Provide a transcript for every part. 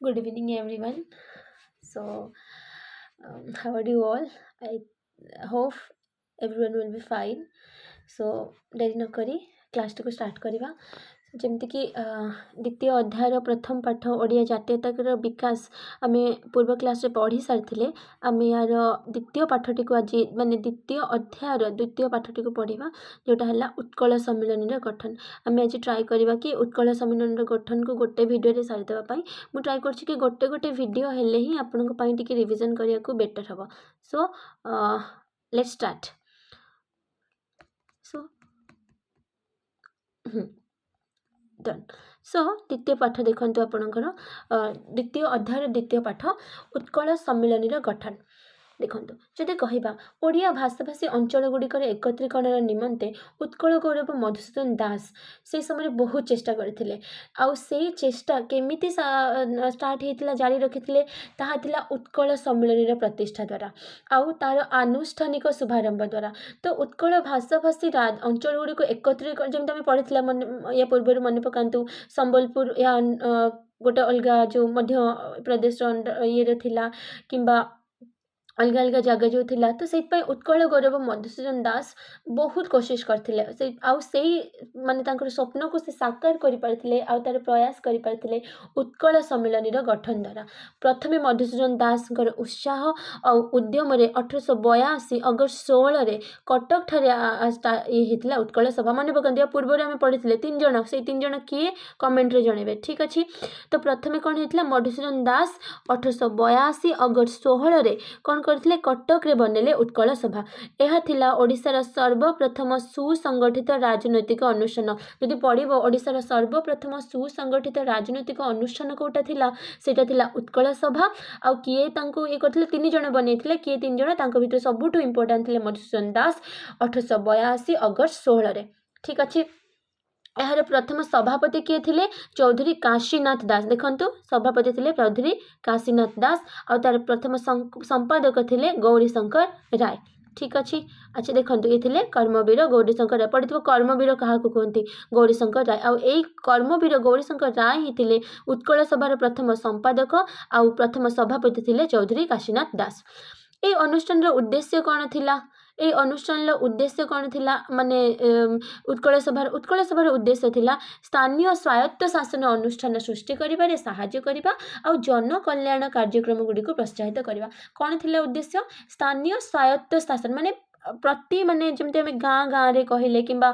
Good evening, everyone. So, how are you all? I hope everyone will be fine. So, ଡେରି ନ କରି କ୍ଲାସ୍ଟିକୁ start କରିବା। ଯେମିତିକି ଦ୍ୱିତୀୟ ଅଧ୍ୟାୟର ପ୍ରଥମ ପାଠ ଓଡ଼ିଆ ଜାତୀୟତାର ବିକାଶ ଆମେ ପୂର୍ବ କ୍ଲାସ୍ରେ ପଢ଼ି ସାରିଥିଲେ। ଆମେ ଏହାର ଦ୍ୱିତୀୟ ପାଠଟିକୁ ଆଜି ମାନେ ଦ୍ୱିତୀୟ ଅଧ୍ୟାୟର ଦ୍ୱିତୀୟ ପାଠଟିକୁ ପଢ଼ିବା, ଯେଉଁଟା ହେଲା ଉତ୍କଳ ସମ୍ମିଳନୀର ଗଠନ। ଆମେ ଆଜି ଟ୍ରାଏ କରିବା କି ଉତ୍କଳ ସମ୍ମିଳନୀର ଗଠନକୁ ଗୋଟେ ଭିଡ଼ିଓରେ ସାରିଦେବା ପାଇଁ। ମୁଁ ଟ୍ରାଏ କରୁଛି କି ଗୋଟେ ଭିଡ଼ିଓ ହେଲେ ହିଁ ଆପଣଙ୍କ ପାଇଁ ଟିକେ ରିଭିଜନ୍ କରିବାକୁ ବେଟର୍ ହେବ। So let's start. So done. So ଦ୍ୱିତୀୟ ପାଠ ଦେଖନ୍ତୁ ଆପଣଙ୍କର ଦ୍ୱିତୀୟ ଅଧ୍ୟାୟର ଦ୍ୱିତୀୟ ପାଠ ଉତ୍କଳ ସମ୍ମିଳନୀର ଗଠନ। ଦେଖନ୍ତୁ, ଯଦି କହିବା ଓଡ଼ିଆ ଭାଷାଭାଷୀ ଅଞ୍ଚଳଗୁଡ଼ିକର ଏକତ୍ରୀକରଣ ନିମନ୍ତେ ଉତ୍କଳ ଗୌରବ ମଧୁସୂଦନ ଦାସ ସେହି ସମୟରେ ବହୁତ ଚେଷ୍ଟା କରିଥିଲେ। ଆଉ ସେଇ ଚେଷ୍ଟା କେମିତି ଷ୍ଟାର୍ଟ ହେଇଥିଲା, ଜାରି ରଖିଥିଲେ, ତାହା ଥିଲା ଉତ୍କଳ ସମ୍ମିଳନୀର ପ୍ରତିଷ୍ଠା ଦ୍ୱାରା ଆଉ ତା'ର ଆନୁଷ୍ଠାନିକ ଶୁଭାରମ୍ଭ ଦ୍ୱାରା। ତ ଉତ୍କଳ ଭାଷାଭାଷୀ ଅଞ୍ଚଳଗୁଡ଼ିକୁ ଏକତ୍ରୀକରଣ, ଯେମିତି ଆମେ ପଢ଼ିଥିଲା ୟା ପୂର୍ବରୁ ମନେ ପକାନ୍ତୁ, ସମ୍ବଲପୁର ଏହା ଗୋଟେ ଅଲଗା ଯେଉଁ ମଧ୍ୟ ପ୍ରଦେଶର ଇଏରେ ଥିଲା, କିମ୍ବା ଅଲଗା ଅଲଗା ଜାଗା ଯେଉଁ ଥିଲା। ତ ସେଇଥିପାଇଁ ଉତ୍କଳ ଗୌରବ ମଧୁସୂଦନ ଦାସ ବହୁତ କୋସିସ୍ କରିଥିଲେ। ଆଉ ସେଇ ମାନେ ତାଙ୍କର ସ୍ୱପ୍ନକୁ ସେ ସାକାର କରିପାରିଥିଲେ, ଆଉ ତା'ର ପ୍ରୟାସ କରିପାରିଥିଲେ ଉତ୍କଳ ସମ୍ମିଳନୀର ଗଠନ ଦ୍ୱାରା। ପ୍ରଥମେ ମଧୁସୂଦନ ଦାସଙ୍କର ଉତ୍ସାହ ଆଉ ଉଦ୍ୟମରେ 1882 ଅଗଷ୍ଟ 16ରେ କଟକଠାରେ ଇଏ ହେଇଥିଲା ଉତ୍କଳ ସଭା। ମନେ ପକାନ୍ତୁ, ୟା ପୂର୍ବରୁ ଆମେ ପଢ଼ିଥିଲେ 3 ଜଣ। ସେଇ 3 ଜଣ କିଏ କମେଣ୍ଟରେ ଜଣାଇବେ, ଠିକ୍ ଅଛି। ତ ପ୍ରଥମେ କ'ଣ ହେଇଥିଲା, ମଧୁସୂଦନ ଦାସ 1882 ଅଗଷ୍ଟ 16ରେ କ'ଣ କରିଥିଲେ, କଟକରେ ବନେଇଲେ ଉତ୍କଳ ସଭା। ଏହା ଥିଲା ଓଡ଼ିଶାର ସର୍ବପ୍ରଥମ ସୁସଂଗଠିତ ରାଜନୈତିକ ଅନୁଷ୍ଠାନ। ଯଦି ପଢ଼ିବ, ଓଡ଼ିଶାର ସର୍ବପ୍ରଥମ ସୁସଂଗଠିତ ରାଜନୈତିକ ଅନୁଷ୍ଠାନ କେଉଁଟା ଥିଲା, ସେଇଟା ଥିଲା ଉତ୍କଳ ସଭା। ଆଉ କିଏ ତାଙ୍କୁ ଇଏ କରିଥିଲେ, 3 ଜଣ ବନେଇଥିଲେ। କିଏ 3 ଜଣ? ତାଙ୍କ ଭିତରୁ ସବୁଠୁ ଇମ୍ପୋର୍ଟାଣ୍ଟ ଥିଲେ ମଧୁସୂଦନ ଦାସ 1882 ଅଗଷ୍ଟ 16ରେ, ଠିକ୍ ଅଛି। ଏହାର ପ୍ରଥମ ସଭାପତି କିଏ ଥିଲେ? ଚୌଧୁରୀ କାଶୀନାଥ ଦାସ। ଦେଖନ୍ତୁ, ସଭାପତି ଥିଲେ ଚୌଧୁରୀ କାଶୀନାଥ ଦାସ, ଆଉ ତା'ର ପ୍ରଥମ ସମ୍ପାଦକ ଥିଲେ ଗୌରୀଶଙ୍କର ରାୟ, ଠିକ୍ ଅଛି। ଆଚ୍ଛା, ଦେଖନ୍ତୁ, ଇଏ ଥିଲେ କର୍ମବୀର ଗୌରୀଶଙ୍କର ରାୟ। ପଢ଼ିଥିବ କର୍ମବୀର କାହାକୁ କୁହନ୍ତି? ଗୌରୀଶଙ୍କର ରାୟ। ଆଉ ଏଇ କର୍ମବୀର ଗୌରୀଶଙ୍କର ରାୟ ହିଁ ଥିଲେ ଉତ୍କଳ ସଭାର ପ୍ରଥମ ସମ୍ପାଦକ, ଆଉ ପ୍ରଥମ ସଭାପତି ଥିଲେ ଚୌଧୁରୀ କାଶୀନାଥ ଦାସ। ଏଇ ଅନୁଷ୍ଠାନର ଉଦ୍ଦେଶ୍ୟ କ'ଣ ଥିଲା? এই ଅନୁଷ୍ଠାନର ଉଦ୍ଦେଶ୍ୟ କ'ଣ ଥିଲା? ମାନେ ଉତ୍କଳ ସଭାର ଉଦ୍ଦେଶ୍ୟ ଥିଲା ସ୍ଥାନୀୟ ସ୍ୱାୟତ୍ତ ଶାସନ ଅନୁଷ୍ଠାନ ସୃଷ୍ଟି କରିବାରେ ସାହାଯ୍ୟ କରିବା ଆଉ ଜନକଲ୍ୟାଣ କାର୍ଯ୍ୟକ୍ରମ ଗୁଡ଼ିକୁ ପ୍ରୋତ୍ସାହିତ କରିବା। କ'ଣ ଥିଲା ଉଦ୍ଦେଶ୍ୟ? ସ୍ଥାନୀୟ ସ୍ୱାୟତ୍ତ ଶାସନ ମାନେ ମାନେ ଯେମିତି ଆମେ ଗାଁରେ କହିଲେ, କିମ୍ବା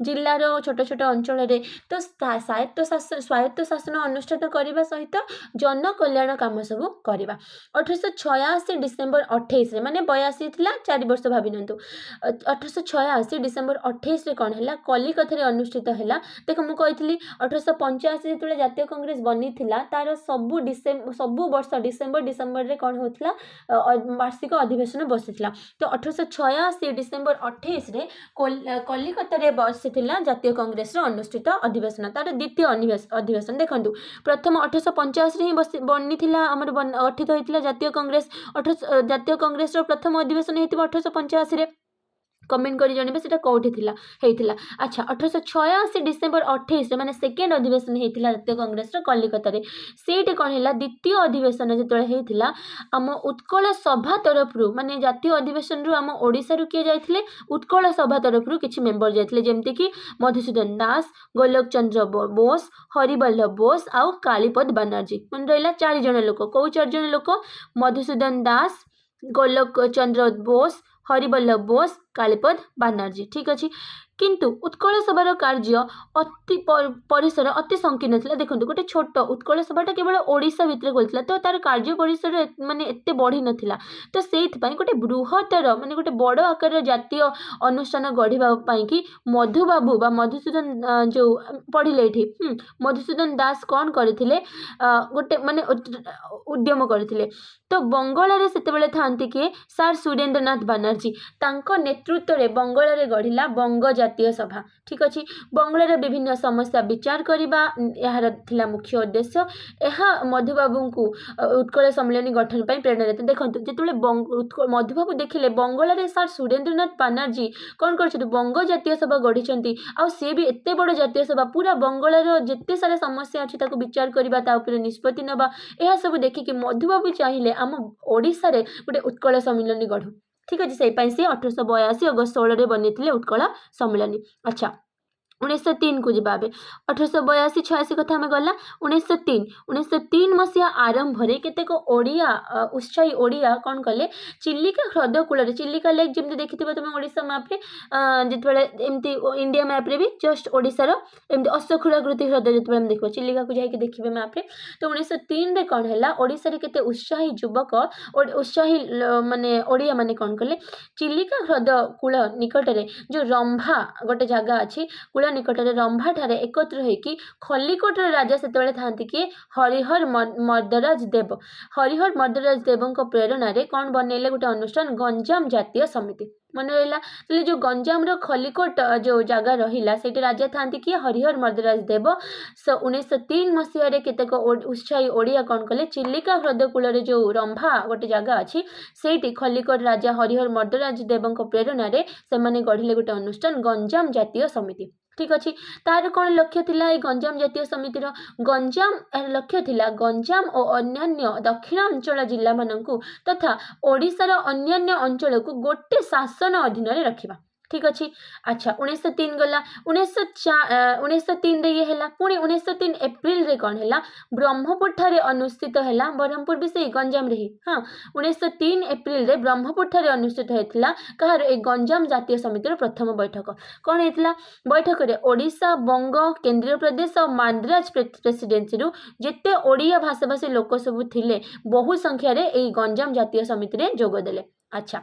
ଜିଲ୍ଲାର ଛୋଟ ଛୋଟ ଅଞ୍ଚଳରେ, ତ ସ୍ୱାୟତ୍ତ ଶାସନ ଅନୁଷ୍ଠାନ କରିବା ସହିତ ଜନକଲ୍ୟାଣ କାମ ସବୁ କରିବା। 1886 ଡିସେମ୍ବର 28ରେ, ମାନେ 82 ଥିଲା, 4 ବର୍ଷ ଭାବି ନିଅନ୍ତୁ। 1886 ଡିସେମ୍ବର 28ରେ କ'ଣ ହେଲା, କଲିକତାରେ ଅନୁଷ୍ଠିତ ହେଲା। ଦେଖ, ମୁଁ କହିଥିଲି 1885 ଯେତେବେଳେ ଜାତୀୟ କଂଗ୍ରେସ ବନିଥିଲା, ତାର ସବୁ ବର୍ଷ ଡିସେମ୍ବରରେ କ'ଣ ହେଉଥିଲା, ବାର୍ଷିକ ଅଧିବେଶନ ବସିଥିଲା। ତ 1886 ଡିସେମ୍ବର 28ରେ କଲିକତାରେ ବସିଥିଲା ଜାତୀୟ କଂଗ୍ରେସର ଅନୁଷ୍ଠିତ ଅଧିବେଶନ, ତାର ଦ୍ୱିତୀୟ ଅଧିବେଶନ। ଦେଖନ୍ତୁ, ପ୍ରଥମ 1885ରେ ହିଁ ବନିଥିଲା, ଆମର ଗଠିତ ହୋଇଥିଲା ଜାତୀୟ କଂଗ୍ରେସ। ଜାତୀୟ କଂଗ୍ରେସର ପ୍ରଥମ ଅଧିବେଶନ ହେଇଥିବ 1885ରେ। କମେଣ୍ଟ କରି ଜାଣିବେ ସେଟା କେଉଁଠି ହେଇଥିଲା। ଆଚ୍ଛା, 1886 ଡିସେମ୍ବର 28ରେ ମାନେ ସେକେଣ୍ଡ ଅଧିବେଶନ ହେଇଥିଲା ଜାତୀୟ କଂଗ୍ରେସର କଲିକତାରେ। ସେଇଠି କ'ଣ ହେଲା, ଦ୍ୱିତୀୟ ଅଧିବେଶନ ଯେତେବେଳେ ହେଇଥିଲା, ଆମ ଉତ୍କଳ ସଭା ତରଫରୁ, ମାନେ ଜାତୀୟ ଅଧିବେଶନରୁ ଆମ ଓଡ଼ିଶାରୁ କିଏ ଯାଇଥିଲେ? ଉତ୍କଳ ସଭା ତରଫରୁ କିଛି ମେମ୍ବର ଯାଇଥିଲେ, ଯେମିତିକି ମଧୁସୂଦନ ଦାସ, ଗୋଲକ ଚନ୍ଦ୍ର ବୋଷ, ହରିବଲ୍ଲଭ ବୋଷ ଆଉ କାଳୀପଦ ବାନାର୍ଜୀ। ମାନେ ରହିଲା 4 ଜଣ ଲୋକ। କେଉଁ 4 ଜଣ ଲୋକ? ମଧୁସୂଦନ ଦାସ, ଗୋଲକ ଚନ୍ଦ୍ର ବୋଷ, ହରିବଲ୍ଲଭ ବୋଷ, କାଳୀପଦ ବାନାର୍ଜୀ, ଠିକ୍ ଅଛି। କିନ୍ତୁ ଉତ୍କଳ ସଭାର କାର୍ଯ୍ୟ ପରିସର ଅତି ସଂକୀର୍ଣ୍ଣ ଥିଲା। ଦେଖନ୍ତୁ, ଗୋଟେ ଛୋଟ ଉତ୍କଳ ସଭାଟା କେବଳ ଓଡ଼ିଶା ଭିତରେ ଖୋଲିଥିଲା, ତ ତାର କାର୍ଯ୍ୟ ପରିସର ମାନେ ଏତେ ବଢ଼ି ନଥିଲା। ତ ସେଇଥିପାଇଁ ଗୋଟେ ବୃହତ୍ତର, ମାନେ ଗୋଟେ ବଡ଼ ଆକାରର ଜାତୀୟ ଅନୁଷ୍ଠାନ ଗଢ଼ିବା ପାଇଁକି ମଧୁବାବୁ ବା ମଧୁସୂଦନ ଯେଉଁ ପଢ଼ିଲେ ଏଠି, ମଧୁସୂଦନ ଦାସ କ'ଣ କରିଥିଲେ, ଗୋଟେ ମାନେ ଉଦ୍ୟମ କରିଥିଲେ। ତ ବଙ୍ଗଳାରେ ସେତେବେଳେ ଥାନ୍ତି କିଏ? ସାର୍ ସୁରେନ୍ଦ୍ରନାଥ ବାନାର୍ଜୀ। ତାଙ୍କ ନେतृत्व में बंगाल गढ़िला बंग जातीय सभा। ठीक अच्छे बंगाल विभिन्न समस्या विचार करने यार थिला मुख्य उद्देश्य। यह मधुबाबू को उत्कल सम्मेलन गठन पर प्रेरणा देते। देखो जो मधुबाबू देखिले बंगाल सार सुरेंद्रनाथ बानर्जी कौन कर बंग जातीय सभा गढ़ी सी भी एत बड़ जातीय सभा पूरा बंगाल जिते सारा समस्या अच्छी विचार करने निष्पत्ति नवा यह सब देखिए मधुबाबू चाहिए आम ओडिशा रे गोटे उत्कल सम्मेलन गढ़ू। ठीक अच्छे से 1882 अगस्त 16 बनी उत्कल सम्मेलन। अच्छा 1903 को जब 1882-86 कथा आम गला 1903 मसीहा आरंभ केतेक ओडिया उत्साही ओडिया कौन कले चिलिका ह्रद कूल चिलिका लेक जमी देखि तुम ओडिशा मैप्रे जिते एमती इंडिया मैप्रे भी जस्ट ओडिशार एमती अश्वक्षुराकृति ह्रद जो देखो चिलिका को जाकि देखिए मैप्रे। तो 1903 रे कौन है ओडिशा रे केते उत्साही युवक उत्साही माने ओडिया माने कौन कले चिलिका ह्रद कूल निकट में जो रंभा गोटे जगह अच्छी कूल निकट में रंभा ठारे एकत्र होइकी खलिकोट राजा से था किए हरिहर मर्दराज देव। हरिहर मर्दराज देव प्रेरणा रे कौन बनैले गोटे अनुष्ठान गंजाम जातीय समिति मन रहा। जो गंजाम खलिकोट जो जगह रहा से राजा था किए हरिहर मर्दराज देव। 1903 मसीह केतेक उत्साही ओडिया कौन कले चिलिका ह्रद कूल जो रंभा गोटे जगह अच्छी से खलिकोट राजा हरिहर मर्दराज देव प्रेरणा रे से गढ़िले गोटे अनुष्ठान गंजाम जातीय समिति। ठीक अच्छे तार कौन लक्ष्य थिला गंजाम जातीय समितिर गंजाम लक्ष्य थिला गंजाम और अन्यान्य दक्षिणांचल जिला मानू तथा ओडिशार अन्यान्य अंचल को गोटे शासन अधीन रे रखिबा। ठीक अच्छे। अच्छा 1903 गला 1903 रे ये है पुणी 1903 एप्रिल रे कौन है ब्रह्मपुर ठारे अनुष्ठित है ब्रह्मपुर भी से गंजाम रही। हाँ 1903 एप्रिल रे ब्रह्मपुर ठारे अनुष्ठित होता कहार एक गंजाम जातीय समितिर प्रथम बैठक कौन होता बैठक में ओडिशा बंग केंद्रीय प्रदेश और माद्राज प्रेसिडेंसी जिते ओडिया भाषाभाषी लोक सब थिले बहु संख्यार ये गंजाम जातीय समिति जोगदेले। अच्छा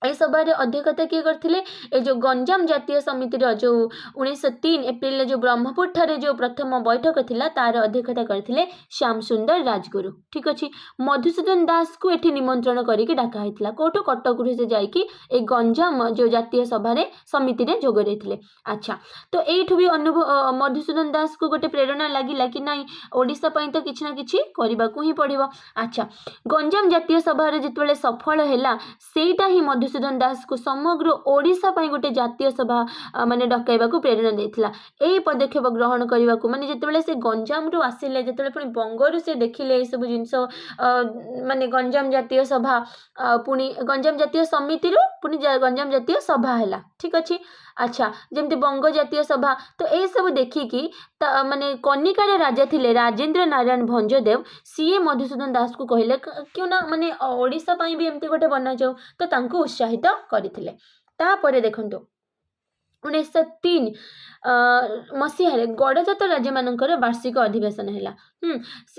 ए सभार अध्यक्षता किए करते जो गंजाम जातीय समितिर जो 1903 एप्रिल जो ब्रह्मपुर ठारे जो प्रथम बैठक थिला तार अध्यक्षता करते श्याम सुंदर राजगुरु। ठीक अच्छे मधुसूदन दास को एठी निमंत्रण करके डाका होता कौटू कटक से जाकि गंजाम जो जातीय सभा समिति रे जोग देते। अच्छा तो यू भी अनुभव मधुसूदन दास को गोटे प्रेरणा लगिला कि नाई ओडिशा पई तो किछि ना किछि करबा को ही पड़िबो। अच्छा गंजाम जातीय सभा जिते सफल है सेटा ही मधुसूदन दास को समग्र ओडिशा पई गोटे जातीय सभा माने डकाइबा को प्रेरणा देथिला। एही पदक्षेप ग्रहण करबा को माने जेतेबेले से गंजाम रु आसिले जेतेबेले पुनी बंगरु से देखिले ए सब जिंस माने गंजाम जातीय सभा पुनी गंजाम जातीय समिति रु पुनी गंजाम जातीय सभा हैला। ठीक अछि। अच्छा जमती बंग जातीय सभा तो ये सब देखिकी माने कनिकार राजा थिले राजेंद्र नारायण भंजदेव सीए मधुसूदन दास को कहले क्यों ना माने ओडिशा पई भी एमती गोटे बना जाऊ तो तांको उत्साहित करथिले। तापरे देखंतु 1903 मसीह गड़जात राजा मानकर वार्षिक अधिवेशन है।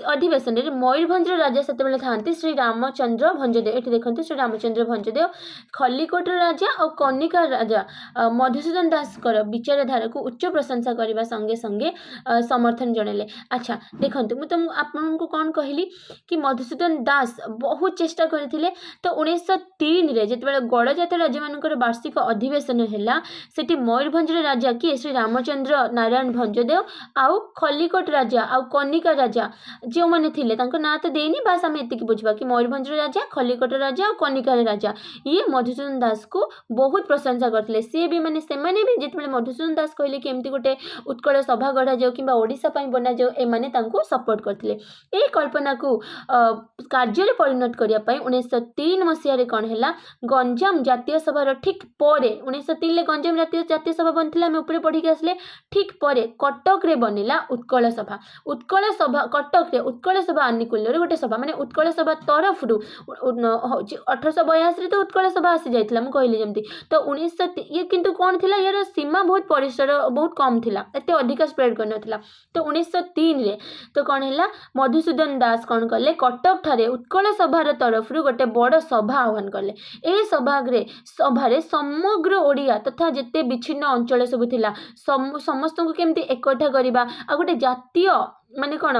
अधिवेशन में मयूरभंज राजा से था श्री रामचंद्र भंजदेव। ये देखते श्री रामचंद्र भंजदेव खलिकोट राजा और कनिका राजा मधुसूदन दास विचारधारा को उच्च प्रशंसा करने संगे संगे समर्थन जनइले। अच्छा देखो मुझे आपको कौन कहली कि मधुसूदन दास बहुत चेष्टा करते। तो 1903 रे जिते गड़जात राजा मानकर वार्षिक अधिवेशन है सेठी मयूरभंज राजा किए श्री रामचंद्र नारायण भंजदेव आउ खलिकोट राजा आउ कनिका राजा जो मैंने थिले तांको ना तो देनी बास आम एति बुझा कि मयूरभंज राजा खलिकोट राजा और कनिकार राजा ये मधुसूदन दास को बहुत प्रशंसा करते। सी भी माने से माने भी जिते मधुसूदन दास कहले कि एमती गोटे उत्कल सभा गढ़ा जाऊ कि ओडिशा पई बना जाऊ एमाने तांको सपोर्ट करते। ए कल्पना को कार्य परिणत करने 1903 मसीह कौन है गंजाम जातीय सभार ठीक पर 1903 गंजाम जातीय सभा बनता आम ऊपर पढ़ी आसले ठीक पर कटक रे बनिला उत्कल सभा। उत्कल सभा कटक रे उत्कल सभा आनुकूल्य गोटे सभा माने उत्कल सभा तरफ 1882 तो उत्कल सभा आसी जाइतिला म कहली जमती। तो 1900 ये किंतु कौन थिला यार सीमा बहुत परिसर बहुत कम थिला एते अधिक स्प्रेड कर नथिला। तो 1903 रे तो कौन है मधुसूदन दास कौन कले कटक ठारे उत्कल सभार तरफ गोटे बड़ सभा आह्वान कले। ए सभारे समग्र ओडिया तथा जिते विच्छिन्न अंचल सब थिला समस्त को केमती एकठा करबा आ गोटे जातीय माने कौन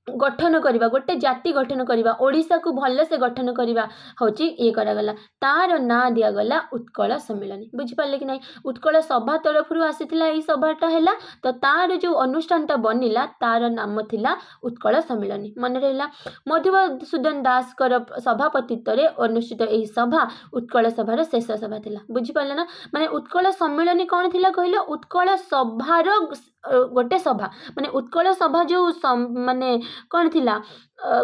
गठन करवा गोटे जाति गठन करवा ओडिशा को भल से गठन करवा होची ये करागला तार ना दिगला उत्कल सम्मेलन बुझिपारे कि नहीं उत्कल सभा तरफ आसीथिला एई सभाटा हैला तो तार जो अनुष्ठानटा बनिला तार नाम थिला उत्कल सम्मेलन मन रहिला मधुसूदन दास कर सभापतित्व रे अनुष्ठित एई सभा उत्कल सभार शेष सभा थिला बुझिपारे ना माने उत्कल सम्मेलन कौन थिला कहले उत्कल सभार गोटे सभा माने उत्कल सभा जो माने कौन थिला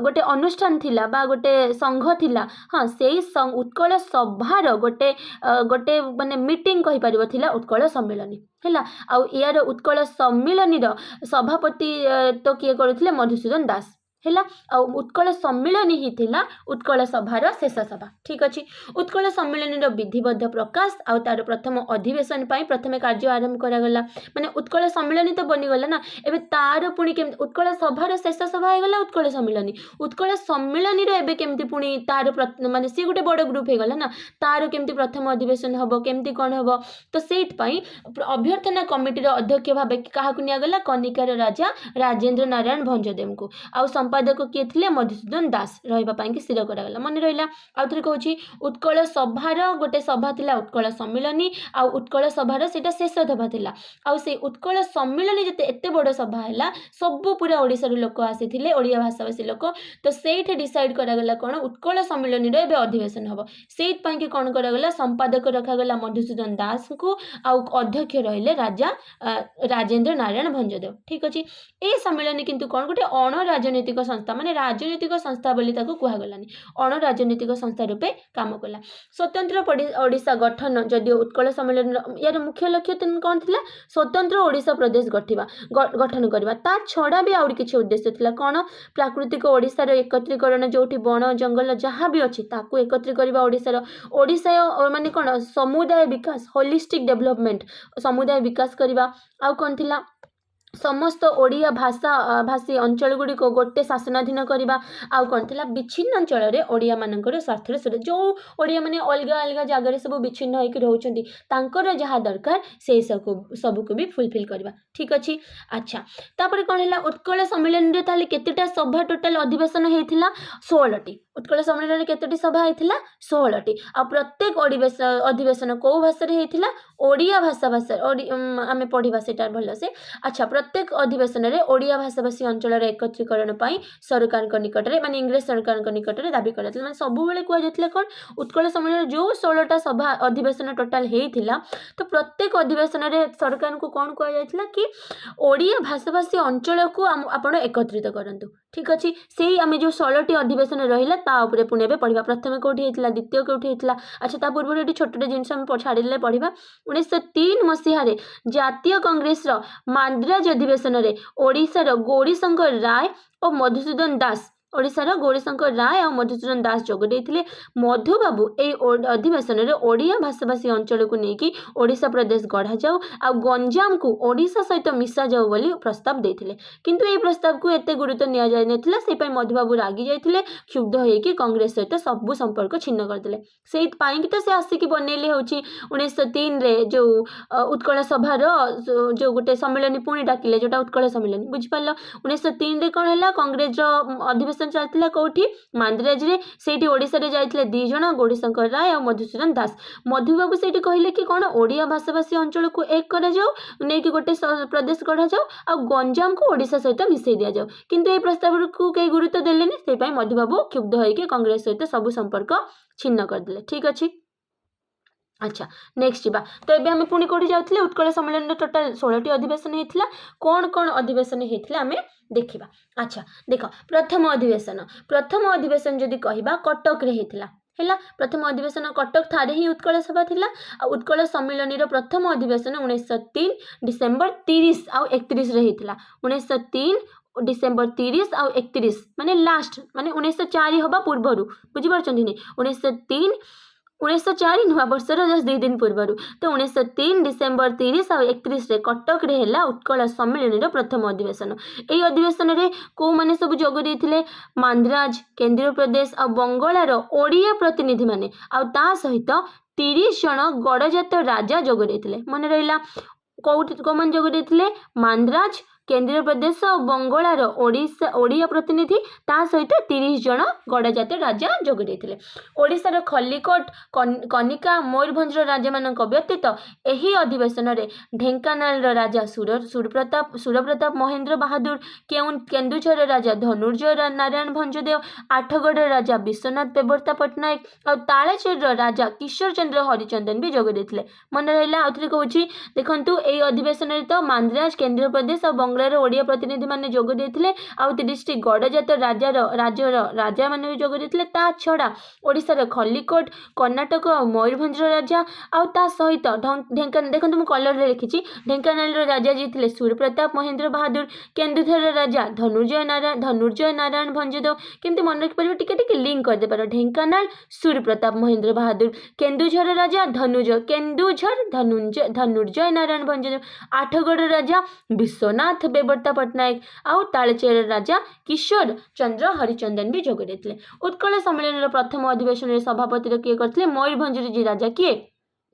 गोटे अनुष्ठान थिला बा गोटे संघ थिला हाँ से उत्कल सभार गोटे गोटे माने मीटिंग कहि परिबो थिला उत्कल सम्मेलन हैला आ यार उत्कल सम्मेलन सभापति तो किए करुथिले मधुसूदन दास हैला आ उत्कल सम्मेलन ही थिला उत्कल सभार शेष सभा ठीक अच्छे उत्कल सम्मेलन विधिबद्ध प्रकाश आ तार प्रथम अधिवेशन पाई प्रथम कार्य आरंभ करागला माने उत्कल सम्मेलन तो बनीगला ना एबे तार पुणी केम उत्कल सभार शेष सभा होगला उत्कल सम्मेलन एबे केमती पुणी तार माने सी गोटे बड़ ग्रुप होगला ना तार केमती प्रथम अधिवेशन हबो केमती कोन हबो तो सेट पाई अभ्यर्थना कमिटी अध्यक्ष भाव क्या निगला कनिकार राजा राजेंद्र नारायण भंजदेव को आ संपादक किए थे मधुसूदन दास रही स्थिर करागला मन रहा आउ थे कहूँ उत्कल सभार गोटे सभा थिला उत्कल सम्मेलन आ उत्कल सभार सेटा शेष सभा थिला आ से उत्कल सम्मेलन जते एते बड़ सभा हैला सब पूरा ओडिसा लोक आसी ओडिया भाषाभाषी लोक तो सेठ डिसाइड करागला कौन उत्कल सम्मेलन एबे अधिवेशन हम से कौन करागला संपादक रखागला मधुसूदन दास को आउ अध्यक्ष रहिले राजा राजेंद्र नारायण भंजदेव ठीक अच्छे ये सम्मेलन किंतु कौन गोटे अण राजनैतिक संस्था माने राजनैतिक संस्था बोली ताको कुहागलानी अण राजनैतिक संस्था रूपे काम कला स्वतंत्र ओडिशा गठन जदियो उत्कल सम्मेलन यार मुख्य लक्ष्य कौन थिला स्वतंत्र ओडिशा प्रदेश गठन करवा ता छड़ा भी आउरी किछि उद्देश्य थिला कौन प्राकृतिक ओडिशार एकत्रीकरण जोठी वन जंगल जहाँ भी अच्छी ताकू एकत्री करवा ओडिशा माने कौन समुदाय विकास होलिस्टिक डेवलपमेंट समुदाय विकास करवा आउ कौन थिला समस्त ओडिया भाषी अंचल गुड़िक गोटे शासनाधीन करवा आउ कौन थिला विच्छिन्न अंचल में ओडिया मानकर स्वार्थ जो ओडिया माने अलग अलग जगह सब विच्छिन्न होकर रोचंती तांकर जहाँ दरकार से सबको भी फुलफिल करवा ठीक अच्छे अच्छा तापर कौन है उत्कल सम्मेलन रे ताले केतेटा सभा टोटाल अधिवेशन होता 16टी उत्कल सम्मेलन केतोटी सभा होता 16टी आ प्रत्येक अधिवेशन कौ भाषा होता ओडिया भाषा आम पढ़ा से भल से अच्छा प्रत्येक अधिवेशन में ओडिया भाषाभाषी अंचल एकत्रीकरण पाई सरकार निकट में माने इंग्रेज सरकार निकट में दाबी कर सब कहुला कौन उत्कल सम्मेलन जो 16टा सभा अधिवेशन टोटाल होता तो प्रत्येक अधिवेशन में सरकार को कौन कहुला कि ओडिया भाषाभाषी अंचल को आपण एकत्रित करंतु ठीक अच्छे से आम जो 16टी अधिवेशन रहा ताऊपर पुणी पढ़ा प्रथम कौटी होता द्वितीय कौटी होता अच्छा ता पूर्व ये छोटे जिनस छाड़े पढ़ा 1903 मसीह जातीय कांग्रेस माद्राज अधिवेशन में ओडिशार गौरीशंकर राय और मधुसूदन दास ओडिशार गौरीशंकर राय और मधुसूदन दास जोगदे मधुबाबू ए अधिवेशन में ओडिया भाषाभाषी अंचल को लेकिन ओडिशा प्रदेश गढ़ा जाऊ आ गंजाम को ओडिशा सहित मिसा जाऊ बोली प्रस्ताव देथिले किंतु ए प्रस्ताव को एते गुरुत्व निया जाय नथिला से पय मधुबाबू रागी जायथिले क्षुब्ध होइकी कांग्रेस सहित सब संपर्क छिन्न करदिले सेहि पाई कि तो से आसिकी बनेले होची 1903 रे जो उत्कल सभार जो गोटे सम्मेलन पुणी डाकिले जोटा उत्कल सम्मेलन बुझि पारलो 1903 रे कोन हैला कांग्रेस अधिवेशन चलता कौटी मांद्राज रे सेठी ओडिशा रे जाइथिले 2 जण गौरीशंकर राय और मधुसूदन दास मधुबाबू सेठी कहले कि कौन ओडिया भाषाभाषी अंचल को एक करा जाऊ नै कि गोटे प्रदेश गढ़ा जाऊ आ गंजाम को ओडिशा सहित मिसई दिया जाऊ किंतु ए प्रस्ताव को कई गुरुत्व देलेनी से पय मधुबाबू क्षुब्ध होइके कांग्रेस सहित सब संपर्क छिन्न कर दिले ठीक अछि अच्छा नेक्स्ट जीवा तो एबे हमें पुणी कोठी जाउथिले उत्कल सम्मेलन टोटल 16टी अधिवेशन हेथिला कौन कौन अधिवेशन हेथिला हमें देखिबा अच्छा देख प्रथम अधिवेशन जदि कहिबा कटक रे हेथिला हैला प्रथम अधिवेशन कटक थारे ही उत्कल सभा थिला आ उत्कल सम्मेलन रो प्रथम अधिवेशन 1903 डिसेंबर 30 आ 31 रे हेथिला 1903 डिसेंबर 30 आ 31 माने लास्ट माने 1904 हबा पूर्वरु बुझि परछन्ती नै 1904 नुआ वर्षर जस्ट 2 दिन पूर्वर तो 1903 डिसेंबर 30 और 31 रे कटक रे हैला उत्कल सम्मेलन रो प्रथम अधिवेशन एई अधिवेशन रे को माने सब जोग देथिले मांद्राज केंद्रीय प्रदेश और बंगाल ओडिया प्रतिनिधि माने आ ता सहित 30 जन गड़जात राजा जोग देथिले मन रहिला को मन जोग देथिले मांद्राज केन्द्रीय प्रदेश और बंगलार ओडिया प्रतिनिधि ता सहित 30 जन गड़जात राजा जोग देते। ओडिशार खल्लिकोट कनिका मयूरभंजर राजा मान व्यतीत यही अधिवेशन में ढेंकानाल राजा सूरप्रताप महेन्द्र बहादुर, केन्दुझर राजा धनुर्जय नारायण भंजदेव, आठगढ़ राजा विश्वनाथ देवव्रत पट्टनायक और तालचेर राजा किशोर चंद्र हरिचंदन भी जोग देते। मन रहा आउ थे कहूँ देखु यही अधिवेशन में तो मांद्राज केन्द्रीय प्रदेश और बंगलार ओडिया प्रतिनिधि मैंने जोग देते आउ 30 गड़जात राजा मैंने भी जोग देते। ता छड़ा ओडिशार खल्लिकोट कर्णाटक और मयूरभंजर राजा आ सहित ढेंकानाल देखो मुझे कलर लिखी ढेंकानाल राजा जी थे सूर्यप्रताप महेन्द्र बहादुर, केन्दुझर राजा धनुर्जय नारायण भंजदेव केमती मन रखिपर टिके लिंक करदे पार ढेंकानाल सूर्यप्रताप महेन्द्र बहादुर, केन्दुझर राजा धनुर्जय नारायण भंजदेव, आठगढ़ राजा विश्वनाथ देवव्रत पट्टनायक आउ तालचेर राजा किशोर चंद्र हरिचंदन भी जोग देते। उत्कल सम्मेलन प्रथम अधिवेशन में सभापति किए करते मयूरभंजर जी राजा किए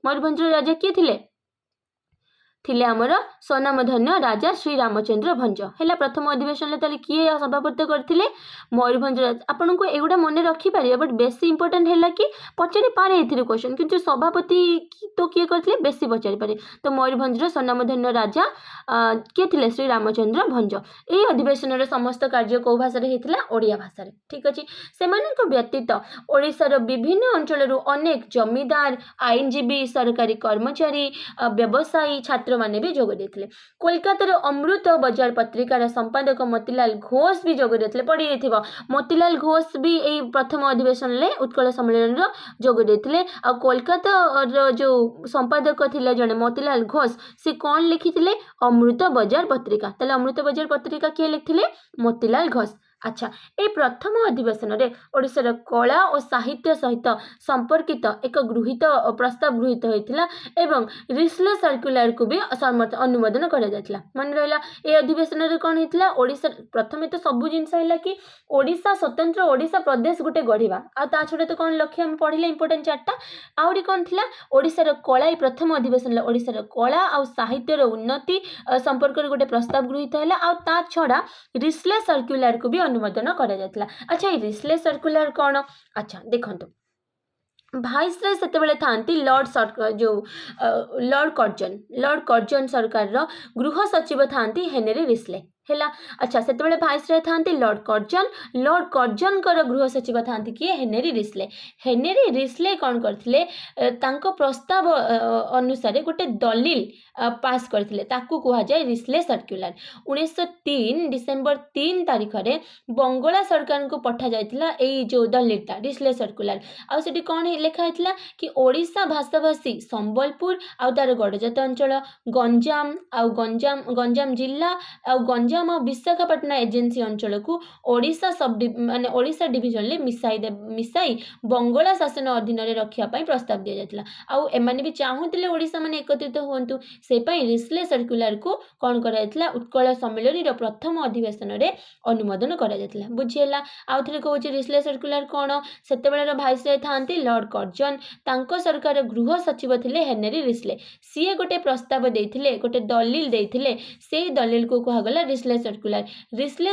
मयूरभंजर राजा किए थिले आमर स्वनामधन्य राजा श्री रामचंद्र भंज है प्रथम अधिवेशन में किए सभापति करते मयूरभंज आपन को एगुड़ा मन रखिपारे बट बेसी इंपोर्टेंट है कि पचारि पारे क्वेश्चन कि सभापति तो किए करते बेसी पचारि पारे तो मयूरभंजर स्वनामधन्य राजा किए थे श्री रामचंद्र भंज। यही अधिवेशन समस्त कार्य कौ भाषा होता ओडिया भाषा ठीक अच्छे से व्यतीत ओडिशार विभिन्न अंचल अनेक जमीदार आईनजीवी सरकारी कर्मचारी व्यवसायी छात्र माने भी जोग देते। कोलकातार अमृत बजार पत्रिकार संपादक मोतीलाल घोष भी जोग देते पढ़ी मोतीलाल घोष भी यही प्रथम अधिवेशन में उत्कल सम्मेलन जोग देते। कोलकाता जो संपादक थे जड़े मोतीलाल घोष से कौन लिखी अमृत बजार पत्रिका ताले अमृत बजार पत्रिका किए लिखिले मोतीलाल घोष। अच्छा ये प्रथम अधिवेशन में ओडिशार कला और साहित्य सहित संपर्कित एक प्रस्ताव गृहीत होता एवं रिस्ले सर्कुलर को भी अनुमोदन कर मन रहा ये अधिवेशन में कौन होता ओडिशा प्रथम तो सबू जिनस है कि ओडिशा स्वतंत्र ओडिशा प्रदेश गोटे गढ़ा आ छड़ा तो कौन लक्ष्य आम पढ़ले इंपोर्टेंट 4टा आहरी कौन थी ओडिशार कला प्रथम अधिवेशन ओडिशार कला आ साहित्यर उन्नति संपर्क में गोटे प्रस्ताव गृहीत है आ छड़ा रिस्ले सर्कुलर को भी अनुमोदन करा जायतिला। अच्छा ये रिस्ले सर्कुलर कौन अच्छा देखंतु भाइसराय सेतेबेले थांती लॉर्ड कर्जन सरकार रो गृह सचिव थांती हेनरी रिस्ले हैला। अच्छा सेतेबेले भाइसराय थांती लॉर्ड कर्जन कर गृह सचिव थांती किए हेनरी रिस्ले कौन करथिले तांको प्रस्ताव अनुसार गोटे दलील पास करथिले ताकू कुहा जाय रिस्ले सर्कुलर 1903 डिसेम्बर 3 तारिख रे बंगला सरकार को पठा जायतिला एई जो दलीलटा रिस्ले सर्कुलर आ सेठी कोन लिखा हैतिला कि ओडिशा भाषाभाषी संबलपुर आ तार गड़जात अंचल गंजाम जिला आ गंजाम और विशाखापट्टनम एजेंसी अंचल को ओडिशा माने ओडिशा डिविजन ले मिसाई बंगला शासन अधीन रे रखिया पई प्रस्ताव दिया जायतिला आ एमाने भी चाहूतिले ओडिशा माने एकत्रित होंतु से पई रिस्ले सर्कुलर को कौन करायतिला उत्कल सम्मेलन प्रथम अधिवेशन रे अनुमोदन करा जायतिला बुझिएला। आउ थरे कहूची रिस्ले सर्कुलर कौन सेतेबेलर भाइसराय थांती लॉर्ड कर्जन तांको सरकार गृह सचिव थिले हेनरी रिस्ले सीए गोटे प्रस्ताव देथिले गोटे दलील देथिले से दलील को कहा रिस्ले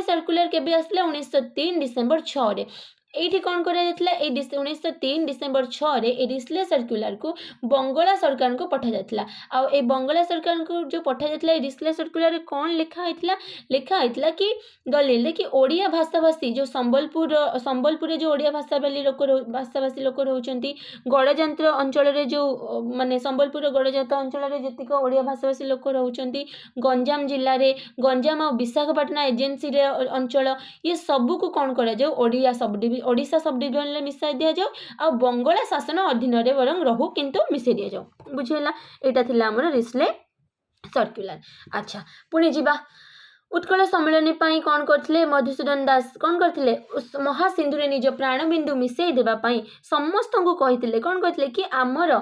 सर्कुलर केबे आसले 1903 डिसेम्बर 6 रे एठी कौन करा जायतिला 1903 डिसेम्बर 6 रे ए रिस्ले सर्कुलर को बंगला सरकार को पठा जायतिला आ ए बंगला सरकार को जो पठा जायतिला रिस्ले सर्कुलर कौन लिखा हैतिला कि दलील कि ओडिया भाषाभाषी जो संबलपुर जो ओडिया भाषाभाषी लोक रहउचंती गड़जांत्र अंचल रे जो माने संबलपुर गड़जांत्र अंचल रे जतिक ओडिया भाषाभाषी लोक रहउचंती गंजाम जिल्ला रे गंजाम और विशाखापट्टनम एजेंसी रे अंचल ये सबू को कौन करा जाय ओडिशा सब डिविजन में मिसाई दि जाओ आ बंगला शासन अधीन रे बरंग रहू किंतु मिसाई दि जाओ बुझेला एटा थिला हमर रिस्ले सर्कुलर। अच्छा पुणी जीवा उत्कल सम्मेलन पाई कौन करथिले मधुसूदन दास कौन करथिले महासिंधु रे निज प्राणबिंदु मिसाई देबा पाई समस्त को कहिथिले कौन कहिथिले कि आमर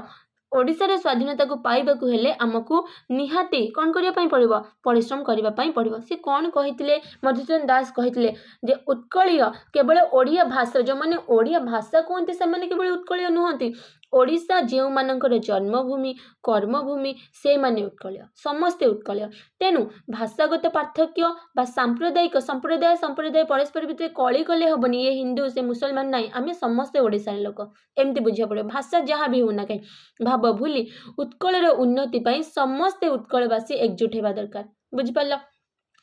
ओडिशार स्वाधीनता को पाइबा को हेले आमको निहाती कौन करिया पाई पड़िबो परिश्रम करिबा पाई पड़िबो से कौन कहिथिले मधुसूदन दास कहिथिले जे उत्कलीय केवल ओडिया भाषा जो माने ओडिया भाषा कहते से माने केवल उत्कलीय नुहंती ओडिशा जो मानकर जन्मभूमि कर्मभूमि से माने उत्कलीय समस्ते उत्कलीय तेणु भाषागत पार्थक्य बा सांप्रदायिक संप्रदाय संप्रदाय परस्पर भितर कली कले हेनी ये हिंदू से मुसलमान ना आम समस्ते ओडिशार लोक एमती बुझा पड़े भाषा जहाँ भी होना कहीं भाव भूली उत्कलर उन्नति समस्ते उत्कलवासी एकजुट होगा दरकार बुझिपार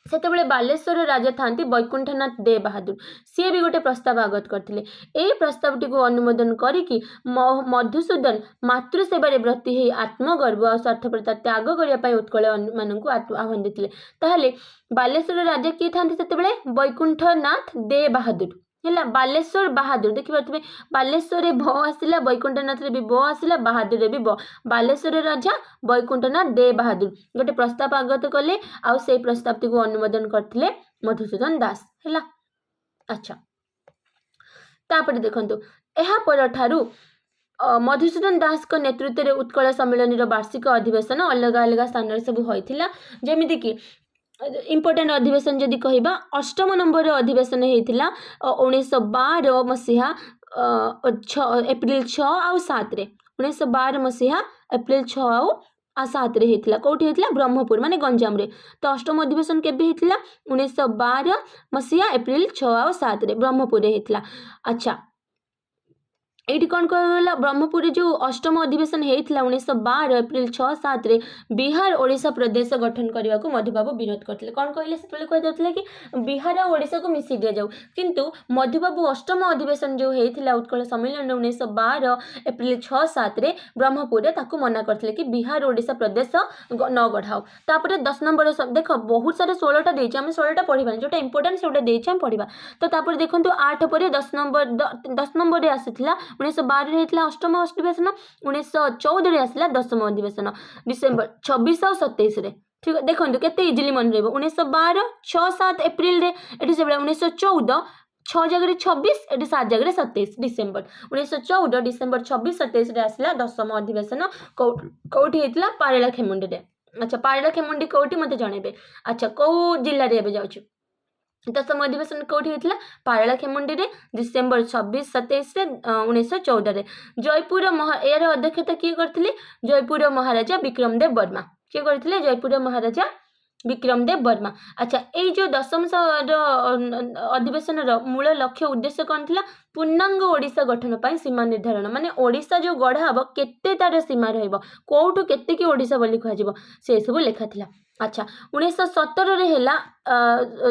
सेतेबेले बालेश्वर राजा था वैकुंठनाथ दे बहादुर सी भी गोटे प्रस्ताव आगत करते यही प्रस्तावटी को अनुमोदन करिकी मधुसूदन मातृसेवार व्रती हो आत्मगर्व और स्वार्थपरता त्याग करने उत्कल मानक आह्वान देते ताहले बालेश्वर राजा किए था सेतेबेले वैकुंठनाथ दे बहादुर है बालेश्वर बहादुर देखिए बालेश्वर ब आसला वैकुंठनाथ रे भी ब आसला बहादुर रे भी ब बालेश्वर राजा वैकुंठनाथ दे बहादुर गोटे प्रस्ताव आगत कले आउ से प्रस्ताव को अनुमोदन करथिले मधुसूदन दास है। अच्छा तापर देखंतु एहा परठारु मधुसूदन दास को नेतृत्व में उत्कल सम्मेलन वार्षिक अधिवेशन अलग अलग स्थान रे सब होइथिला जेमिति कि इम्पोर्टेंट अधिवेशन जदि कहबा अष्टम नंबर अधिवेशन होता 1912 मसीहा एप्रिल 6 आउ 7 रे 1912 मसीहा एप्रिल 6 आउ 7 रे होता कौटी होता ब्रह्मपुर माने गंजाम रे तो अष्टम अधिवेशन केबे होता 1912 मसीहा एप्रिल 6 आउ 7 रे ब्रह्मपुर रे होता। अच्छा ये कौन कहला ब्रह्मपुर जो अष्टम अधिवेशन होता 1912 एप्रिल 6-7 रे बिहार ओडिशा प्रदेश गठन करने को मधुबाबू विरोध करते कौन कहले से कही कि बिहार और ओडिशा को मिसी दि जाऊ किंतु मधुबाबू अष्टम अधिवेशन जो होता उत्कल सम्मेलन 1912 एप्रिल 6-7 रे ब्रह्मपुर रे ताकू मना करते कि बिहार ओडिशा प्रदेश न गढ़ाओ तापर 10 नंबर देख बहुत सारा 16टा देछि हम 16टा पढ़िबा जोटा इंपोर्टेंट सेटा देछि हम पढ़िबा तो तापर देखंतु 8 पर 10 नंबर रे आसीथिला 1912 होता अष्टम अधिवेशन 1914 आसला 10 अधिवेशन डिसेम्बर 26 और 27 रे ठीक है देखो केते इजिली मन रहिबो 1912 6-7 एप्रिल रे एठी से 1914 6 जगह 26 एटी 7 जगह 27 डिसेम्बर 1914 डिसेम्बर 26-27 रे आसला 10 अधिवेशन कौटी होता पारेला खेमुंडी रे। अच्छा पारेला खेमुंडी कौटी मते जणेबे अच्छा कौ जिल्ला रे एबे जाउछु 10 अधिवेशन कौटी होता पारेला खेमुंडी रे डिसेम्बर 26-27 रे 1914 रे जयपुर यार अध्यक्षता किए करथिले जयपुर महाराजा विक्रमदेव वर्मा किए करथिले जयपुर महाराजा विक्रमदेव वर्मा। अच्छा ये जो 10म अधिवेशन मूल लक्ष्य उद्देश्य कौन थिला पूर्णांग ओडिशा गठन पर सीमा निर्धारण माने ओडिशा जो गढ़ा हम केते तार सीमा रहिबो कोठू केते की ओडिशा बोली कह से सब लिखा थिला। अच्छा 1917 रे हैला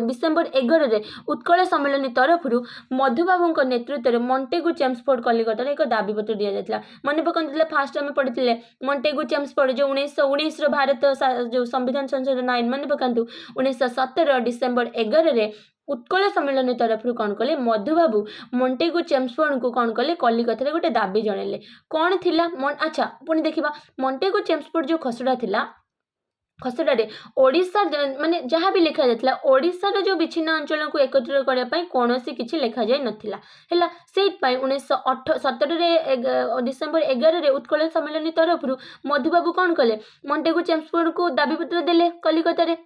डिसेम्बर 11 रे उत्कल सम्मेलन तरफ मधुबाबू नेतृत्व में मॉन्टेगू चेम्सफोर्ड कलिकता एक दाबीपत्र दि जाता मन पकड़े फास्ट आम पढ़ी मॉन्टेगू चेम्सफोर्ड जो 1919 भारत जो संविधान संशोधन आईन मन पकातु 1917 डिसेम्बर 11 रे उत्कल सम्मेलन तरफ कौन कले मधुबाबू मॉन्टेगू चेम्सफोर्ड को कौन कले कलिकता गोटे दाबी जनइले कौन थिला अच्छा पुणी देखा मॉन्टेगू चेम्सफोर्ड जो खसड़ा थिला खसड़े ओडिशा माने जहाँ भी लिखा जाता ओडिशार जो विच्छिन्न अंचल को एकत्रित करने कौन किसी लिखा जाए नथिला हैला से 1917 डिसेम्बर 11 रे उत्कल सम्मेलन तरफ मधुबाबू कौन कले मॉन्टेगू चेम्सफोर्ड को दाबीपत्र देले कलिकता रे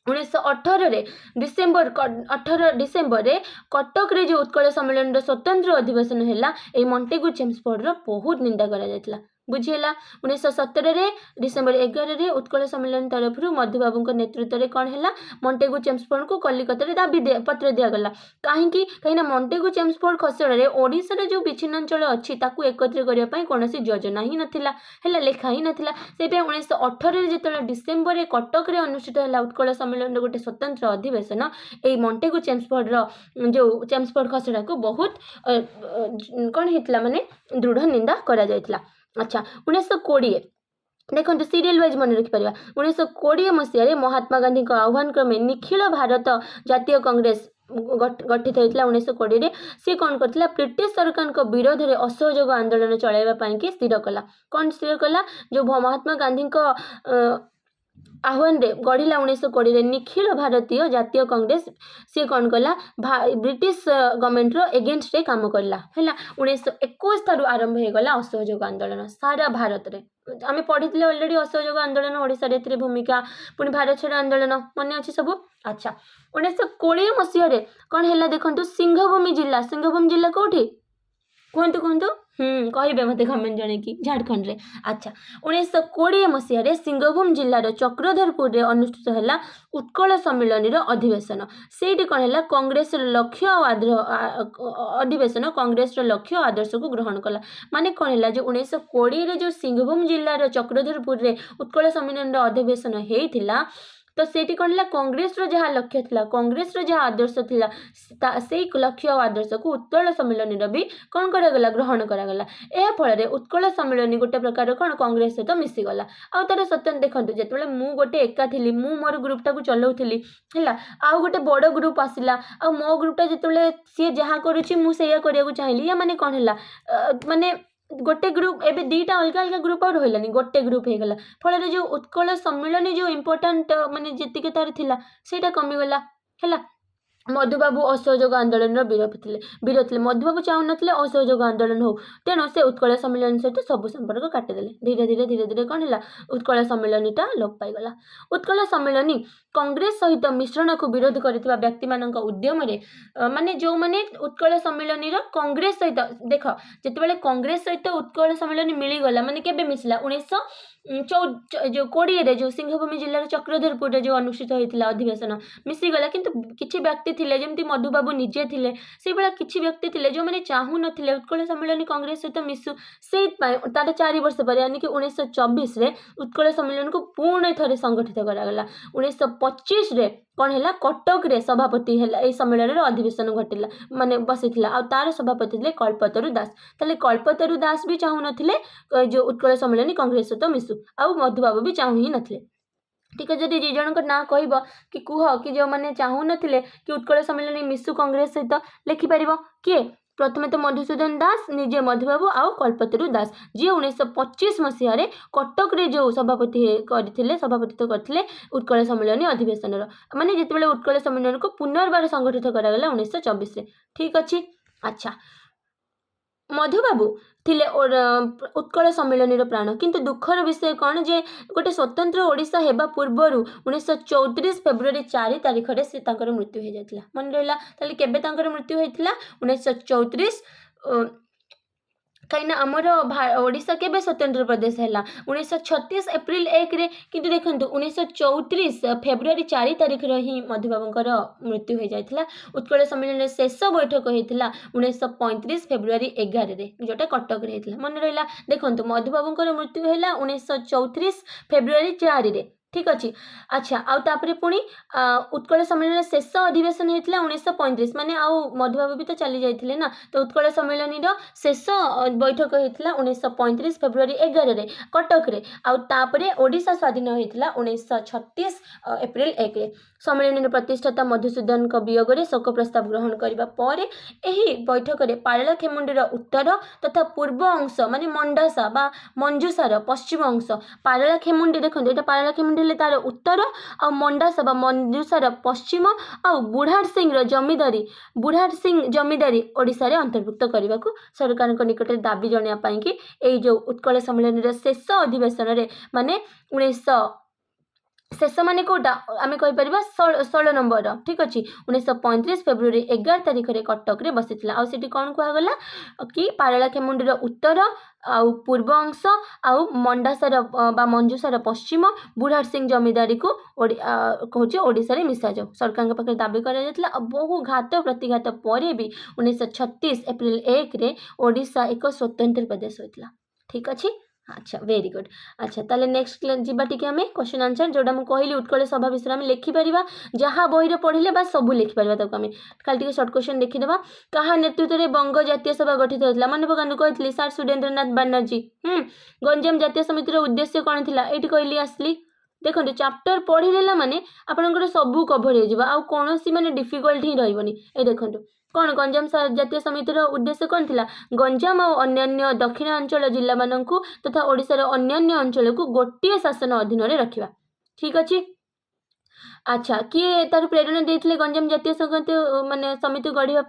1918 रे डिसेम्बर 18 डिसेम्बर रे कटक रे जो उत्कल सम्मेलन स्वतंत्र अधिवेशन हैला ए मॉन्टेगू चेम्सफोर्ड रो बहुत निंदा करा जायतला बुझीला 1917 रे डिसेम्बर 11 रे उत्कल सम्मेलन तरफ मधुबाबू नेतृत्व में कौन है मॉन्टेगू चेम्सफोर्ड को कलिकता रे दाबी पत्र दिगला कहीं मॉन्टेगू चेम्सफोर्ड खसड़े ओडिशार जो विच्छिन्न अंचल अच्छी ताकू एकत्रित करने कौन योजना ही नाला है लेखा ही नाला से 1918 जो डिसेम्बर रे कटक रे अनुष्ठित है उत्कल सम्मेलन गोटे स्वतंत्र अधिवेशन ये मॉन्टेगू चेम्सफोर्ड जो चेम्सफोर्ड खसड़ा को बहुत कौन होता माने दृढ़ निंदा करा जायतला। अच्छा 1920 देखो सीरियल वाइज मन रखिपर 1920 मसीह महात्मा गांधी आह्वान क्रमे निखिल भारत जातीय कांग्रेस गठित होता 1920 सी कौन करथिला ब्रिटिश सरकार को विरोध में असहयोग आंदोलन चलाइबा स्थिर कला कौन स्थिर कला जो महात्मा गांधी आह्वान रे गढ़िला 1920 निखिल भारतीय जातीय कांग्रेस सी कौन कला ब्रिटिश गवर्नमेंट रो एगेंस्ट रे काम करला हैला 1921 थारु आरंभ हो गला असहयोग आंदोलन सारा भारत रे आमे पढ़िथिले ऑलरेडी असहयोग आंदोलन ओडिसा रे एथिरे भूमिका पुनी भारत छाड़ आंदोलन मने अछि सब। अच्छा 1920 मसीह रे कौन हैला देखंतु सिंहभूमि जिला कोठी कहतु कहतु कहे मत कमेंट जन कि झारखंड रे। अच्छा 1920 मसीह सिंहभूम जिलार चक्रधरपुर रे अनुष्ठित है उत्कल सम्मिलन अधिवेशन से कौन है कांग्रेस लक्ष्य अधिवेशन कांग्रेस लक्ष्य आदर्श को ग्रहण कला माने कौन है जो 1920 जो सिंहभूम जिलार चक्रधरपुर रे उत्कल सम्मिलन अधिवेशन होता तो सेठी कौन है कांग्रेस जहाँ लक्ष्य था कांग्रेस जहाँ आदर्श था से लक्ष्य और आदर्श को उत्कल सम्मिलन भी कौन करागला ग्रहण करागला यह फल उत्कल सम्मिलन गोटे प्रकार कौन कांग्रेस सहित मिसीगला आउ तार सत्य देखो जिते मु गोटे एका थी मु मोर ग्रुपटा को चलाऊली है आउ गोटे बड़ ग्रुप आसला आ मो ग्रुपटा जिते सी जहाँ करुच्ची मुझे चाहिए या माने कौन है माने गोटे ग्रुप एवं दीटा अलग अलग ग्रुप और रही गोटे ग्रुप हो गला फल जो उत्कल सम्मिलन जो इम्पोर्टाट माने जी तार थिला सेटा कमीगला है मधुबाबू असहयोग आंदोलन वीर थे मधुबाबू चाहून असहयोग आंदोलन हो तेणु से उत्कल सम्मिलन सहित सब संपर्क काटिदेले धीरे धीरे कौन है उत्कल सम्मिलनटा लोप पाईगला उत्कल सम्मिलन कांग्रेस सहित मिश्रण को विरोध करथिबा व्यक्ति मानक उद्यम रे माने जो माने उत्कल सम्मिलन कांग्रेस सहित देख जिते कांग्रेस सहित उत्कल सम्मिलन मिलीगला माने केबे मिसला 1920 जो सिंहभूमि जिलार चक्रधरपुर जो अनुष्ठित होता अधिवेशन मिसीगला किंतु किछि व्यक्ति थिले जेमती मधुबाबू निजे थिले से भला किछि व्यक्ति थिले जो माने चाहू नथिले उत्कल सम्मिलन कांग्रेस सहित मिसु से तार 4 वर्ष पर यानी कि 1924 रे उत्कल सम्मिलन को पूर्ण थरे संगठित करागला 1925 रे कौन है कटक रे सभापति है सम्मेलन अधिवेशन घटिला माने बसीथिला आ तार सभापति थे कल्पतरु दास ताले कल्पतरु दास भी चाहू नथिले जो उत्कल सम्मेलन कांग्रेस सहित मिसु आ मधुबाबू भी चाहू ही नथिले ठीक है जदि जी जन ना कह कि कह कि जो मैंने चाहू नथिले कि उत्कल सम्मेलन मिसु कांग्रेस सहित लिखिपर किए प्रथम तो मधुसूदन दास निजे मधुबाबू आउ कल्पतरु दास जी 1925 मसीह कटक रे जो सभापति सभापतित्व करथिले उत्कल सम्मेलन अधिवेशन माने जिते उत्कल सम्मेलन को पुनर्बार संगठित करागला 1924 रे ठीक अच्छी। अच्छा मधुबाबू थिले उत्कल सम्मेलन प्राण किंतु दुखर विषय कौन जे गोटे स्वतंत्र ओडिशा हेबा पूर्वरु 1934 फेब्रुआरी 4 तारिख रे से तांकर मृत्यु हो जायतिला मन रहला ताले केबे तांकर मृत्यु होइतिला 1934 कहीं आमर ओडिशा केबे स्वतंत्र प्रदेश है 1936 एप्रिल 1 रे किंतु देखंतु 1934 फेब्रुआरी 4 तारिख रे ही मधुबाबूंकर मृत्यु हो जायतिला उत्कल सम्मेलन शेष बैठक होइतिला 1935 फेब्रुआरी 11 रे जोटा कटक रे होइतिला मन रहला देखंतु मधुबाबूंकर मृत्यु हैला 1934 फेब्रुआरी 4 रे ठीक अच्छे। अच्छा आउ तापरे पुणी उत्कल सम्मेलन शेष अधिवेशन होता 1935 माने आउ मधुबाबू भी तो चली जाते ना तो उत्कल सम्मेलन शेष बैठक होता 1935 फेब्रुआरी 11 रे कटक रे आउ तापरे ओडिशा स्वाधीन होता 1936 एप्रिल 1 रे सम्मेलन प्रतिष्ठाता मधुसूदन वियोग में शोक प्रस्ताव ग्रहण करने पर यही बैठक में पारला खेमुंडीर उत्तर तथा पूर्व अंश माने मंडासा बा मंजूसार पश्चिम अंश पारला खेमुंडी देखो ये पारला खेमुंडी तार उत्तर आ मंडासा बा मंजूसार पश्चिम आ बुढ़ार सिंह जमीदारी ओडिशा रे अंतर्भुक्त करने को सरकार निकट में दाबी जनाया कि यही जो उत्कल सम्मेलन शेष अधिवेशन में माने 19 शेष माने कोटा आम कहीपर 16 नंबर ठीक अच्छे 1935 फेब्रुआरी 11 तारिख में कटक रे बसी आठी कौन कहगला कि पारला खेमुंडीर उत्तर आउ पूर्व अंश आउ मंडासार बा मंजूसार पश्चिम बुढ़ार सिंह जमीदारी को कौच ओडिशा रे मिसा जाओ सरकार पाखे दाबी कर बहु घात प्रतिघात पर भी 1936 एप्रिल 1 रे ओडिशा एक स्वतंत्र प्रदेश होता ठीक अच्छे। अच्छा वेरी गुड। अच्छा ताले नेक्स्ट जीवा टी आम क्वेश्चन आंसर जोटा मुझे कहली उत्कल सभा विषय में लिखिपर जहाँ बही पढ़ले बा सब लिखिपर आम खाली सर्ट क्वेश्चन देखीदे क्या नेतृत्व में बंग जातीय सभा गठित होता मन पकान कहली सार सुरेंद्रनाथ बनर्जी गंजाम जातीय समितिर उद्देश्य कौन थी ये कहली आसली देखो चैप्टर पढ़ीदेला माने आपनकर सबू कभर हो कौन माने डिफिकल्ट ही रही ये देखो कौन गंजाम जातीय समितिर उद्देश्य कौन थिला गंजाम और अन्य दक्षिणांचल जिला मानकू तथा ओडिशार अन्य अंचल को गोटे शासन अधीन रे रखिबा ठीक अच्छे। अच्छा किए तार प्रेरणा देते गंजाम जातीय संगति माने समिति गढ़ा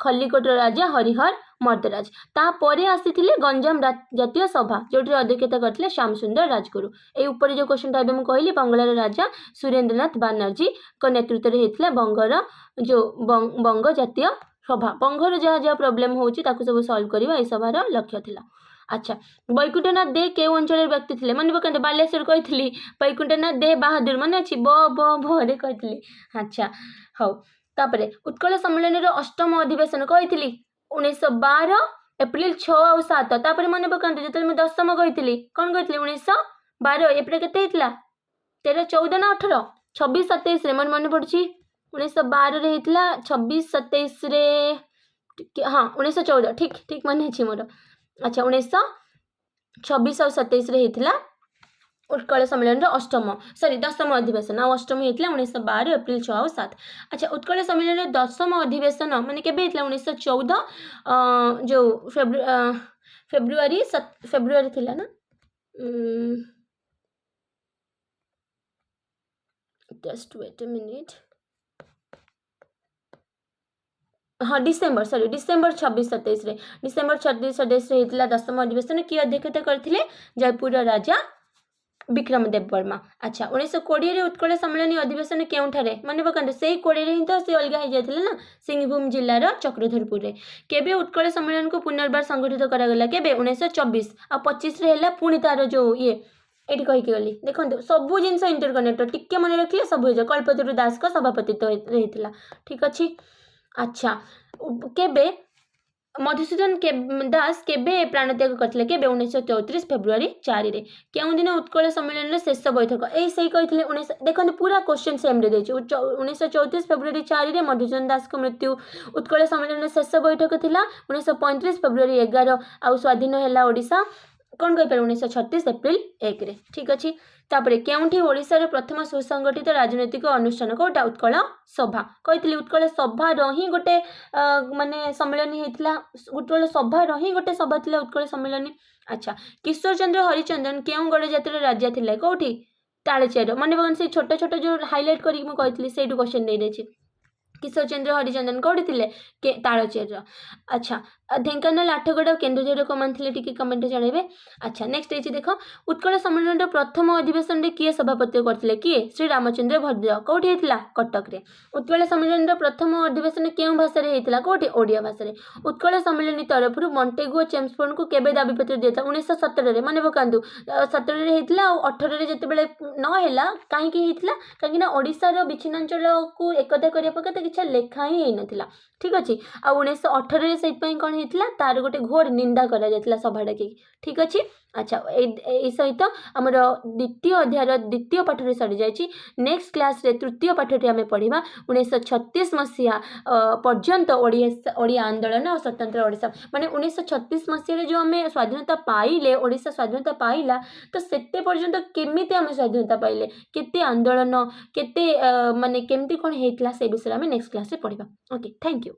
खल्लिकोट राजा हरिहर मर्दराज तापर आसी गंजाम जातीय सभा जो अध्यक्षता करते श्याम सुंदर राजगुरु ये ऊपर जो क्वेश्चन टाइम मुझे कहली बंगलार राजा सुरेंद्रनाथ बनर्जी को नेतृत्व में होता बंगर जो बंग जातीय सभा बंघर जहाँ जहाँ प्रोब्लेम होची ताकू सब सॉल्व करवा ए सभार लक्ष्य थिला। अच्छा वैकुंठनाथ दे केउ अंचल व्यक्ति थे मन पकाते बालेश्वर कही वैकुंठनाथ दे बहादुर मन अच्छी ब कही। अच्छा हौ तापर उत्कल सम्मेलन अष्टम अधिवेशन कही 1912 एप्रिल 6 और 7 तापर मन पकाते जो दशम कही कौन कही 1912 एप्रिल के 13 14 ना 18 26 27 रे मन पड़ी 1912 रे 26 27 रे हाँ 1914 ठीक ठीक मन है मोर। अच्छा 1926 और 27 रे उत्कल सम्मेलन अष्टम सॉरी दशम अधिवेशन आ अष्टम होता 1912 एप्रिल 6 और 7। अच्छा उत्कल सम्मेलन दशम अधिवेशन माने केबे होता 1914 जो फेब्रुआरी थिला ना जस्ट वेट अ मिनिट हाँ डिसेम्बर 26 27 रे डिसेम्बर 26 27 रे होता दशम अधिवेशन किए अध्यक्षता करथिले जयपुर राजा विक्रमदेव वर्मा। अच्छा 1920 उत्कल सम्मेलन अधिवेशन केउठारे मन पकाते से 20 ही तो से अलग हो जाते ना सिंहभूम जिलार चक्रधरपुर रे केबे उत्कल सम्मेलन को पुनर्बार संगठित करागला केबे 1924 आ 25 रे हला पुणी तार जो ये एटी कही गली देखो सबू जिनस इंटरकनेक्टर टिके मन रखिए सब हो कल्पतरु दास का सभापतित्व रही ठीक अच्छे। अच्छा केबे मधुसूदन दास केबे प्राणत्याग करथिले केबे 1934 फेब्रुआरी 4 रे केउं दिन उत्कल सम्मेलन शेष बैठक ए सही कहिथिले 19 देखो पूरा क्वेश्चन सेम रे देछि 1934 फेब्रुआरी 4 रे मधुसूदन दास को मृत्यु उत्कल सम्मेलन शेष बैठक थिला 1935 फेब्रुआरी 11 आ स्वाधीन हैला ओडिसा कौन कही 1936 एप्रिल 1 रे ठीक अच्छे। तापर केउठी ओडिशा रे प्रथम सुसंगठित राजनैतिक अनुष्ठान कोटा उत्कल सभा कही उत्कल सभा रही गोटे माने सम्मेलन होता उत्कल सभा रही गोटे सभा थिला उत्कल सम्मेलन। अच्छा किशोर चंद्र हरिचंदन केउं गड़ जातिर राजा थिले कोठी तालचेर मन पकान से छोट छोट जो हाइलाइट करी मु कही से क्वेश्चन दे देछि किशोर चंद्र हरिचंदन कौड़ी थे के तालचेर। अच्छा ढेंकानाल आठगड़ केन्दुझर कमान थे टी कमेंट जनइबे। अच्छा नेक्स्ट ये देख उत्कल सम्मेलन प्रथम अधिवेशन में किए सभापति करते किए श्री रामचंद्र भद्र कौटी होता कटक रे उत्कल सम्मेलन प्रथम अधिवेशन केउं भाषा रे होता कौटी ओडिया भाषा रे उत्कल सम्मेलन तरफ मॉन्टेगु चेम्सफोर्ड को केबे दाबी पत्र दिया 1917 मन पकातु 17 होता 18 जितेबाला नहला कहीं कहीं ओडिशार विच्छिन्नांचल को एकता करने पकते किसी लेखा ही नथिला ठीक अच्छे आ 1918 से कौन होता तार गोटे घोर निंदा करा सभा डाक ठीक अच्छे। अच्छा ए सहित आमर द्वितीय अध्याय द्वितीय पाठरे सरी जाइए नेक्स्ट क्लास रे तृतीय पाठटी आम पढ़ा 1936 मसीहा पर्यंत ओडिया आंदोलन और स्वतंत्र ओडिशा माने 1936 मसीह जो आम स्वाधीनता पाइले ओडिशा स्वाधीनता पाइला तो सेते पर्यंत केमिति आम स्वाधीनता पाइले केते आंदोलन केते माने केमती कौन होता से विषय आम नेक्स्ट क्लास रे पढ़ा। Okay thank you.